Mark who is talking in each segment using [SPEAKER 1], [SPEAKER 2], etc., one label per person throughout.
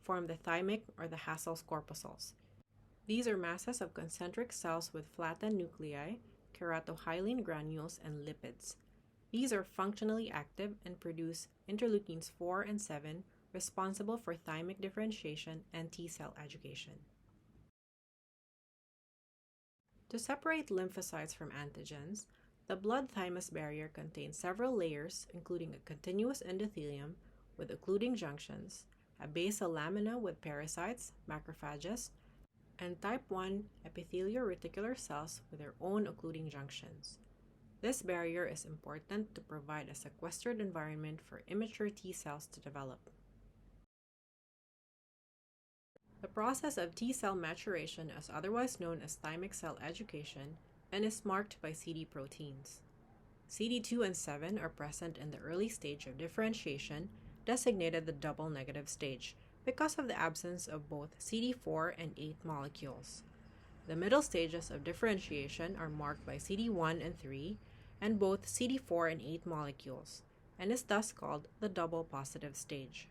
[SPEAKER 1] form the thymic or the Hassel's corpuscles. These are masses of concentric cells with flattened nuclei, keratohyalin granules, and lipids. These are functionally active and produce interleukins 4 and 7, responsible for thymic differentiation and T-cell education. To separate lymphocytes from antigens, the blood-thymus barrier contains several layers, including a continuous endothelium with occluding junctions, a basal lamina with pericytes, macrophages, and type 1 epithelial reticular cells with their own occluding junctions. This barrier is important to provide a sequestered environment for immature T cells to develop. The process of T cell maturation is otherwise known as thymic cell education and is marked by CD proteins. CD2 and 7 are present in the early stage of differentiation, designated the double negative stage, because of the absence of both CD4 and 8 molecules. The middle stages of differentiation are marked by CD1 and 3, and both CD4 and 8 molecules, and is thus called the double positive stage.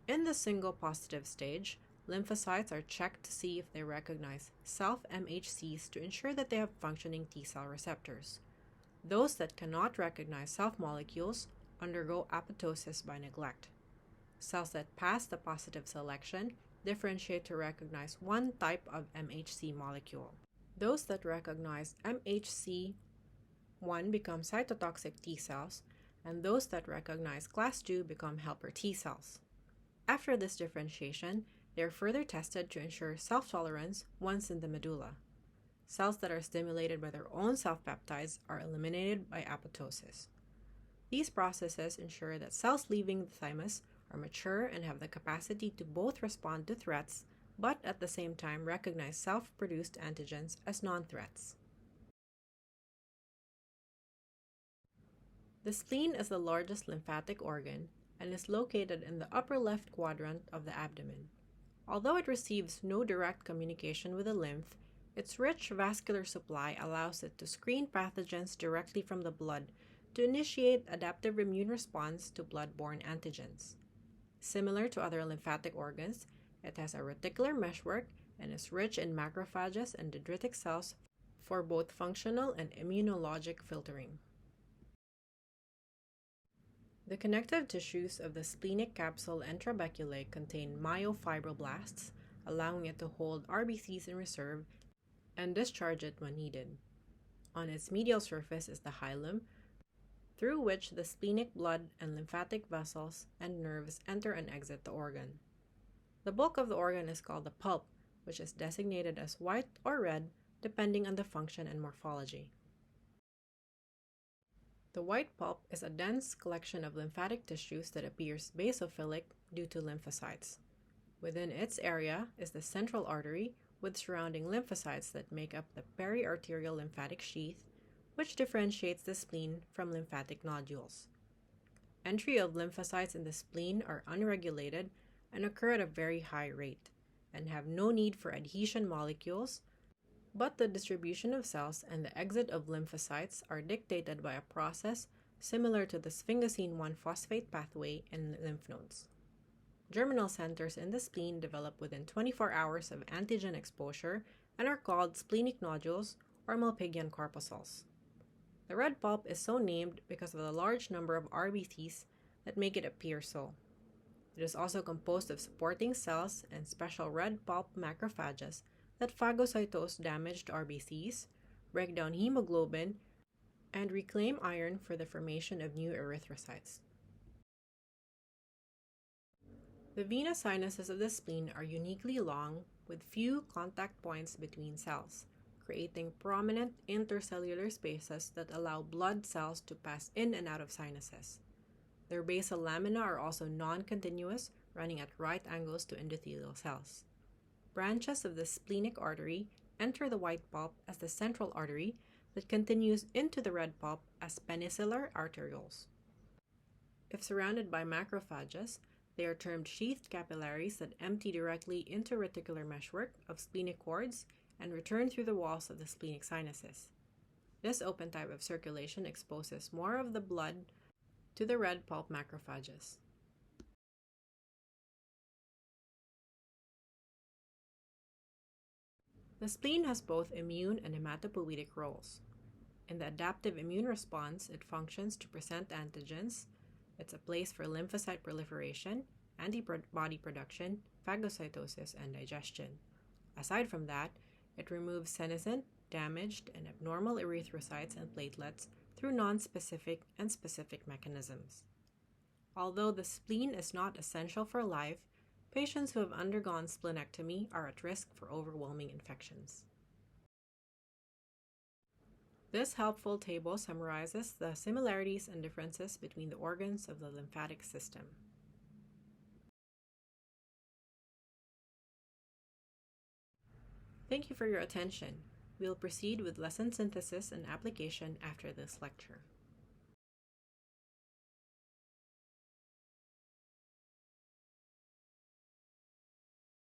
[SPEAKER 1] In the single positive stage, lymphocytes are checked to see if they recognize self-MHCs to ensure that they have functioning T-cell receptors. Those that cannot recognize self-molecules undergo apoptosis by neglect. Cells that pass the positive selection differentiate to recognize one type of MHC molecule. Those that recognize MHC1 become cytotoxic T cells, and those that recognize class II become helper T cells. After this differentiation, they are further tested to ensure self-tolerance once in the medulla. Cells that are stimulated by their own self-peptides are eliminated by apoptosis. These processes ensure that cells leaving the thymus are mature and have the capacity to both respond to threats, but at the same time recognize self-produced antigens as non-threats. The spleen is the largest lymphatic organ and is located in the upper left quadrant of the abdomen. Although it receives no direct communication with the lymph, its rich vascular supply allows it to screen pathogens directly from the blood to initiate adaptive immune response to blood-borne antigens. Similar to other lymphatic organs, it has a reticular meshwork and is rich in macrophages and dendritic cells for both functional and immunologic filtering. The connective tissues of the splenic capsule and trabeculae contain myofibroblasts, allowing it to hold RBCs in reserve and discharge it when needed. On its medial surface is the hilum, through which the splenic blood and lymphatic vessels and nerves enter and exit the organ. The bulk of the organ is called the pulp, which is designated as white or red depending on the function and morphology. The white pulp is a dense collection of lymphatic tissues that appears basophilic due to lymphocytes. Within its area is the central artery with surrounding lymphocytes that make up the periarterial lymphatic sheath, which differentiates the spleen from lymphatic nodules. Entry of lymphocytes in the spleen are unregulated and occur at a very high rate, and have no need for adhesion molecules, but the distribution of cells and the exit of lymphocytes are dictated by a process similar to the sphingosine 1-phosphate pathway in lymph nodes. Germinal centers in the spleen develop within 24 hours of antigen exposure and are called splenic nodules or Malpighian corpuscles. The red pulp is so named because of the large number of RBCs that make it appear so. It is also composed of supporting cells and special red pulp macrophages that phagocytose damaged RBCs, break down hemoglobin, and reclaim iron for the formation of new erythrocytes. The venous sinuses of the spleen are uniquely long with few contact points between cells, creating prominent intercellular spaces that allow blood cells to pass in and out of sinuses. Their basal lamina are also non-continuous, running at right angles to endothelial cells. Branches of the splenic artery enter the white pulp as the central artery that continues into the red pulp as penicillar arterioles. If surrounded by macrophages, they are termed sheathed capillaries that empty directly into reticular meshwork of splenic cords and return through the walls of the splenic sinuses. This open type of circulation exposes more of the blood to the red pulp macrophages. The spleen has both immune and hematopoietic roles. In the adaptive immune response, it functions to present antigens. It's a place for lymphocyte proliferation, antibody production, phagocytosis, and digestion. Aside from that, it removes senescent, damaged, and abnormal erythrocytes and platelets through nonspecific and specific mechanisms. Although the spleen is not essential for life, patients who have undergone splenectomy are at risk for overwhelming infections. This helpful table summarizes the similarities and differences between the organs of the lymphatic system. Thank you for your attention. We'll proceed with lesson synthesis and application after this lecture.